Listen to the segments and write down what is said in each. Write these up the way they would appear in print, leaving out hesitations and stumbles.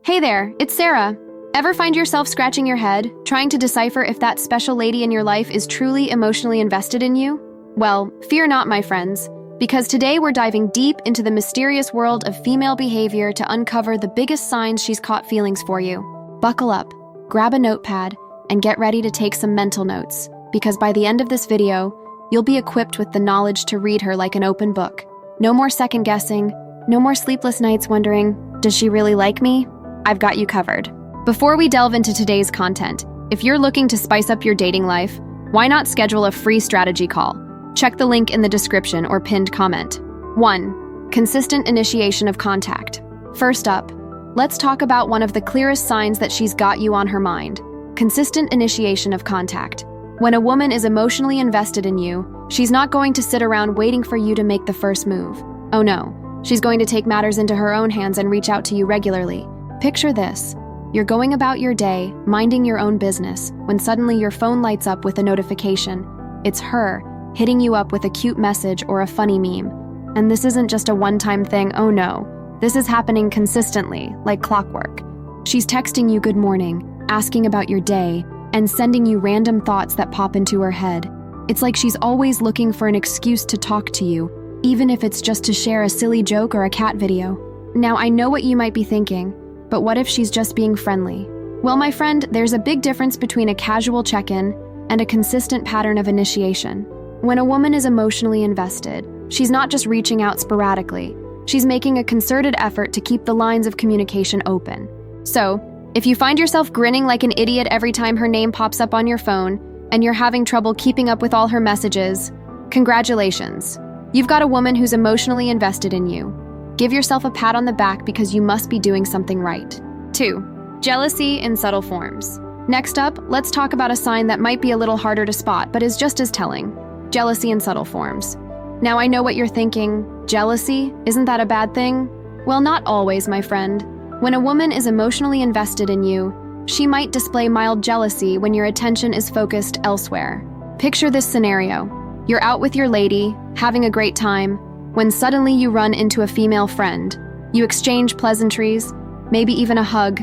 Hey there, it's Sarah. Ever find yourself scratching your head, trying to decipher if that special lady in your life is truly emotionally invested in you? Well, fear not, my friends, because today we're diving deep into the mysterious world of female behavior to uncover the biggest signs she's caught feelings for you. Buckle up, grab a notepad, and get ready to take some mental notes, because by the end of this video, you'll be equipped with the knowledge to read her like an open book. No more second guessing, no more sleepless nights wondering, does she really like me? I've got you covered. Before we delve into today's content, if you're looking to spice up your dating life, why not schedule a free strategy call? Check the link in the description or pinned comment. 1. Consistent initiation of contact. First up, let's talk about one of the clearest signs that she's got you on her mind. Consistent initiation of contact. When a woman is emotionally invested in you, she's not going to sit around waiting for you to make the first move. Oh no, she's going to take matters into her own hands and reach out to you regularly. Picture this. You're going about your day, minding your own business, when suddenly your phone lights up with a notification. It's her, hitting you up with a cute message or a funny meme. And this isn't just a one-time thing, oh no. This is happening consistently, like clockwork. She's texting you good morning, asking about your day, and sending you random thoughts that pop into her head. It's like she's always looking for an excuse to talk to you, even if it's just to share a silly joke or a cat video. Now, I know what you might be thinking, but what if she's just being friendly? Well, my friend, there's a big difference between a casual check-in and a consistent pattern of initiation. When a woman is emotionally invested, she's not just reaching out sporadically. She's making a concerted effort to keep the lines of communication open. So, if you find yourself grinning like an idiot every time her name pops up on your phone, and you're having trouble keeping up with all her messages, congratulations. You've got a woman who's emotionally invested in you. Give yourself a pat on the back because you must be doing something right. 2. Jealousy in subtle forms. Next up, let's talk about a sign that might be a little harder to spot, but is just as telling. Jealousy in subtle forms. Now, I know what you're thinking. Jealousy? Isn't that a bad thing? Well, not always, my friend. When a woman is emotionally invested in you, she might display mild jealousy when your attention is focused elsewhere. Picture this scenario. You're out with your lady, having a great time, when suddenly you run into a female friend. You exchange pleasantries, maybe even a hug,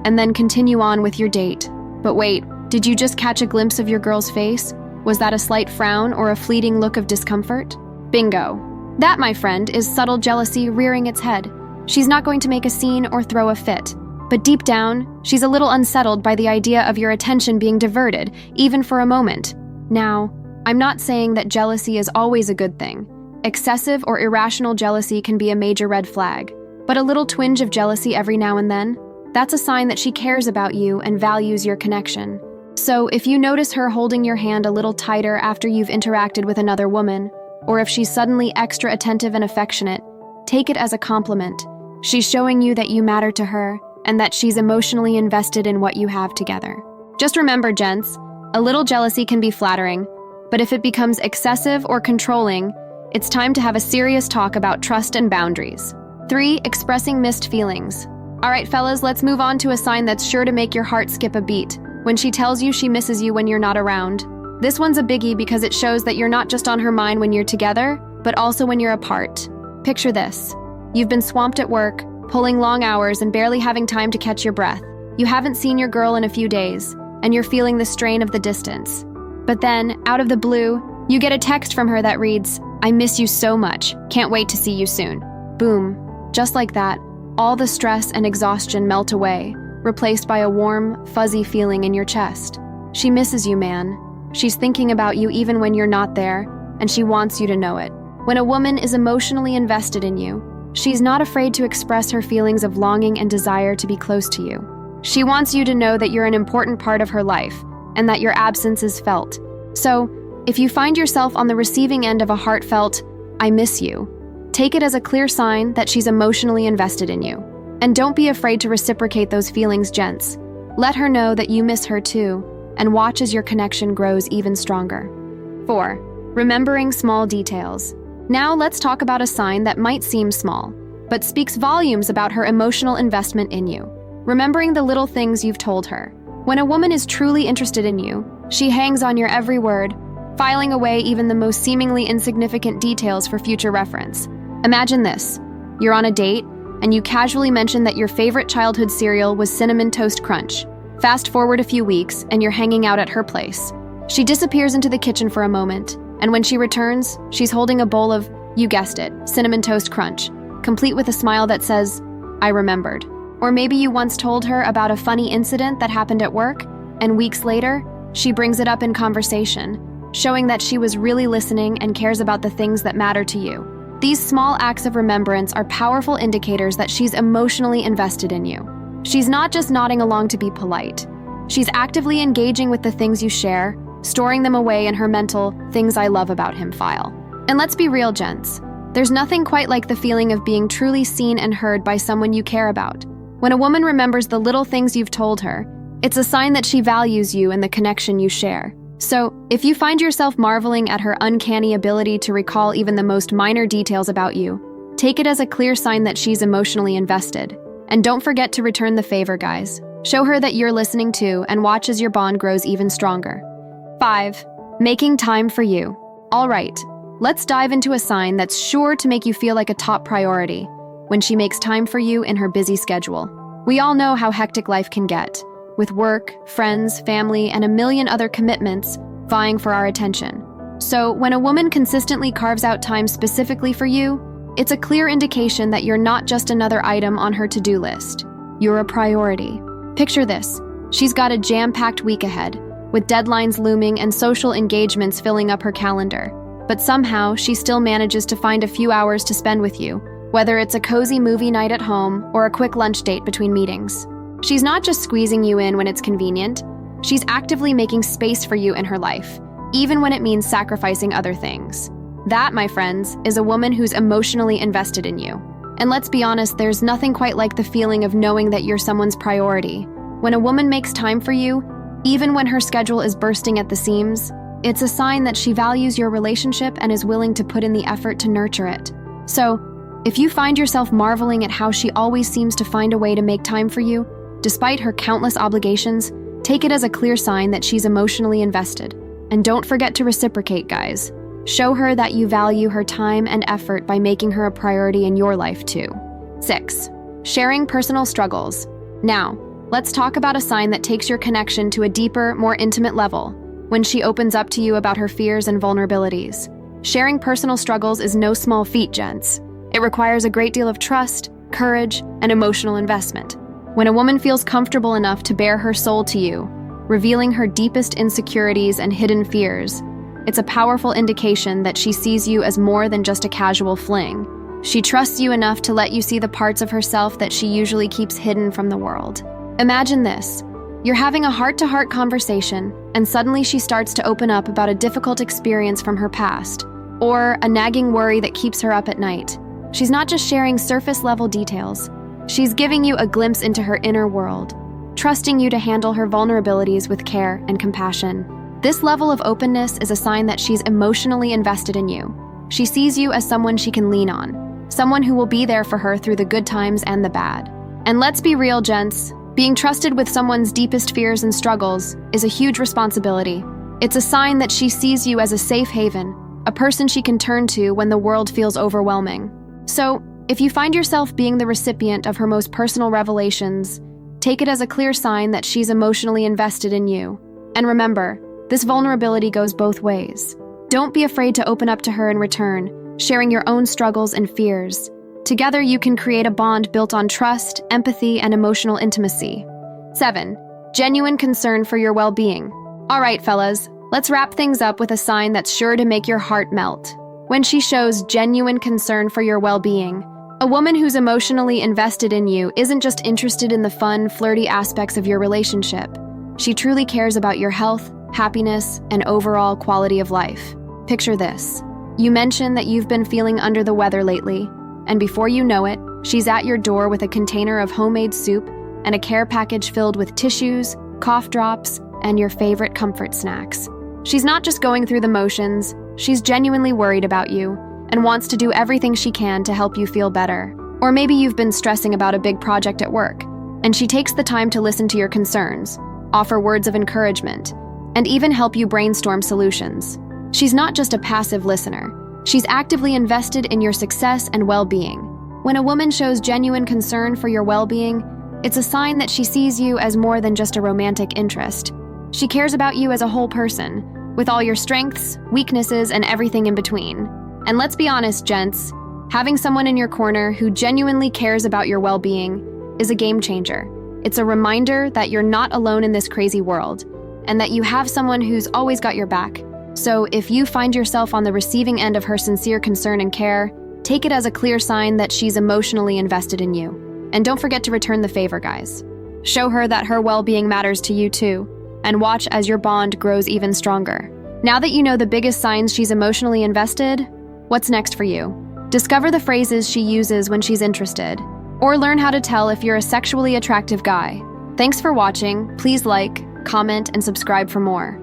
and then continue on with your date. But wait, did you just catch a glimpse of your girl's face? Was that a slight frown or a fleeting look of discomfort? Bingo. That, my friend, is subtle jealousy rearing its head. She's not going to make a scene or throw a fit, but deep down, she's a little unsettled by the idea of your attention being diverted, even for a moment. Now, I'm not saying that jealousy is always a good thing. Excessive or irrational jealousy can be a major red flag, but a little twinge of jealousy every now and then, that's a sign that she cares about you and values your connection. So if you notice her holding your hand a little tighter after you've interacted with another woman, or if she's suddenly extra attentive and affectionate, take it as a compliment. She's showing you that you matter to her and that she's emotionally invested in what you have together. Just remember, gents, a little jealousy can be flattering, but if it becomes excessive or controlling, it's time to have a serious talk about trust and boundaries. 3. Expressing missed feelings. All right, fellas, let's move on to a sign that's sure to make your heart skip a beat. When she tells you she misses you when you're not around. This one's a biggie because it shows that you're not just on her mind when you're together, but also when you're apart. Picture this. You've been swamped at work, pulling long hours and barely having time to catch your breath. You haven't seen your girl in a few days, and you're feeling the strain of the distance. But then, out of the blue, you get a text from her that reads, "I miss you so much. Can't wait to see you soon." Boom. Just like that, all the stress and exhaustion melt away, replaced by a warm, fuzzy feeling in your chest. She misses you, man. She's thinking about you even when you're not there, and she wants you to know it. When a woman is emotionally invested in you, she's not afraid to express her feelings of longing and desire to be close to you. She wants you to know that you're an important part of her life, and that your absence is felt. So, if you find yourself on the receiving end of a heartfelt, "I miss you," take it as a clear sign that she's emotionally invested in you. And don't be afraid to reciprocate those feelings, gents. Let her know that you miss her too, and watch as your connection grows even stronger. 4. Remembering small details. Now let's talk about a sign that might seem small, but speaks volumes about her emotional investment in you. Remembering the little things you've told her. When a woman is truly interested in you, she hangs on your every word, filing away even the most seemingly insignificant details for future reference. Imagine this. You're on a date, and you casually mention that your favorite childhood cereal was Cinnamon Toast Crunch. Fast forward a few weeks, and you're hanging out at her place. She disappears into the kitchen for a moment, and when she returns, she's holding a bowl of, you guessed it, Cinnamon Toast Crunch, complete with a smile that says, "I remembered." Or maybe you once told her about a funny incident that happened at work, and weeks later, she brings it up in conversation, showing that she was really listening and cares about the things that matter to you. These small acts of remembrance are powerful indicators that she's emotionally invested in you. She's not just nodding along to be polite. She's actively engaging with the things you share, storing them away in her mental "things I love about him" file. And let's be real, gents. There's nothing quite like the feeling of being truly seen and heard by someone you care about. When a woman remembers the little things you've told her, it's a sign that she values you and the connection you share. So, if you find yourself marveling at her uncanny ability to recall even the most minor details about you, take it as a clear sign that she's emotionally invested. And don't forget to return the favor, guys. Show her that you're listening too, and watch as your bond grows even stronger. 5. Making time for you. All right, let's dive into a sign that's sure to make you feel like a top priority: when she makes time for you in her busy schedule. We all know how hectic life can get, with work, friends, family, and a million other commitments vying for our attention. So, when a woman consistently carves out time specifically for you, it's a clear indication that you're not just another item on her to-do list. You're a priority. Picture this. She's got a jam-packed week ahead, with deadlines looming and social engagements filling up her calendar. But somehow, she still manages to find a few hours to spend with you, whether it's a cozy movie night at home or a quick lunch date between meetings. She's not just squeezing you in when it's convenient. She's actively making space for you in her life, even when it means sacrificing other things. That, my friends, is a woman who's emotionally invested in you. And let's be honest, there's nothing quite like the feeling of knowing that you're someone's priority. When a woman makes time for you, even when her schedule is bursting at the seams, it's a sign that she values your relationship and is willing to put in the effort to nurture it. So, if you find yourself marveling at how she always seems to find a way to make time for you, despite her countless obligations, take it as a clear sign that she's emotionally invested. And don't forget to reciprocate, guys. Show her that you value her time and effort by making her a priority in your life too. 6. Sharing personal struggles. Now, let's talk about a sign that takes your connection to a deeper, more intimate level: when she opens up to you about her fears and vulnerabilities. Sharing personal struggles is no small feat, gents. It requires a great deal of trust, courage, and emotional investment. When a woman feels comfortable enough to bare her soul to you, revealing her deepest insecurities and hidden fears, it's a powerful indication that she sees you as more than just a casual fling. She trusts you enough to let you see the parts of herself that she usually keeps hidden from the world. Imagine this. You're having a heart-to-heart conversation, and suddenly she starts to open up about a difficult experience from her past, or a nagging worry that keeps her up at night. She's not just sharing surface-level details. She's giving you a glimpse into her inner world, trusting you to handle her vulnerabilities with care and compassion. This level of openness is a sign that she's emotionally invested in you. She sees you as someone she can lean on, someone who will be there for her through the good times and the bad. And let's be real, gents. Being trusted with someone's deepest fears and struggles is a huge responsibility. It's a sign that she sees you as a safe haven, a person she can turn to when the world feels overwhelming. So, if you find yourself being the recipient of her most personal revelations, take it as a clear sign that she's emotionally invested in you. And remember, this vulnerability goes both ways. Don't be afraid to open up to her in return, sharing your own struggles and fears. Together, you can create a bond built on trust, empathy, and emotional intimacy. 7. Genuine concern for your well-being. All right, fellas, let's wrap things up with a sign that's sure to make your heart melt. When she shows genuine concern for your well-being, a woman who's emotionally invested in you isn't just interested in the fun, flirty aspects of your relationship. She truly cares about your health, happiness, and overall quality of life. Picture this. You mentioned that you've been feeling under the weather lately, and before you know it, she's at your door with a container of homemade soup and a care package filled with tissues, cough drops, and your favorite comfort snacks. She's not just going through the motions, she's genuinely worried about you and wants to do everything she can to help you feel better. Or maybe you've been stressing about a big project at work, and she takes the time to listen to your concerns, offer words of encouragement, and even help you brainstorm solutions. She's not just a passive listener. She's actively invested in your success and well-being. When a woman shows genuine concern for your well-being, it's a sign that she sees you as more than just a romantic interest. She cares about you as a whole person, with all your strengths, weaknesses, and everything in between. And let's be honest, gents, having someone in your corner who genuinely cares about your well-being is a game changer. It's a reminder that you're not alone in this crazy world, and that you have someone who's always got your back. So if you find yourself on the receiving end of her sincere concern and care, take it as a clear sign that she's emotionally invested in you. And don't forget to return the favor, guys. Show her that her well-being matters to you too, and watch as your bond grows even stronger. Now that you know the biggest signs she's emotionally invested, what's next for you? Discover the phrases she uses when she's interested, or learn how to tell if you're a sexually attractive guy. Thanks for watching. Please like, comment, and subscribe for more.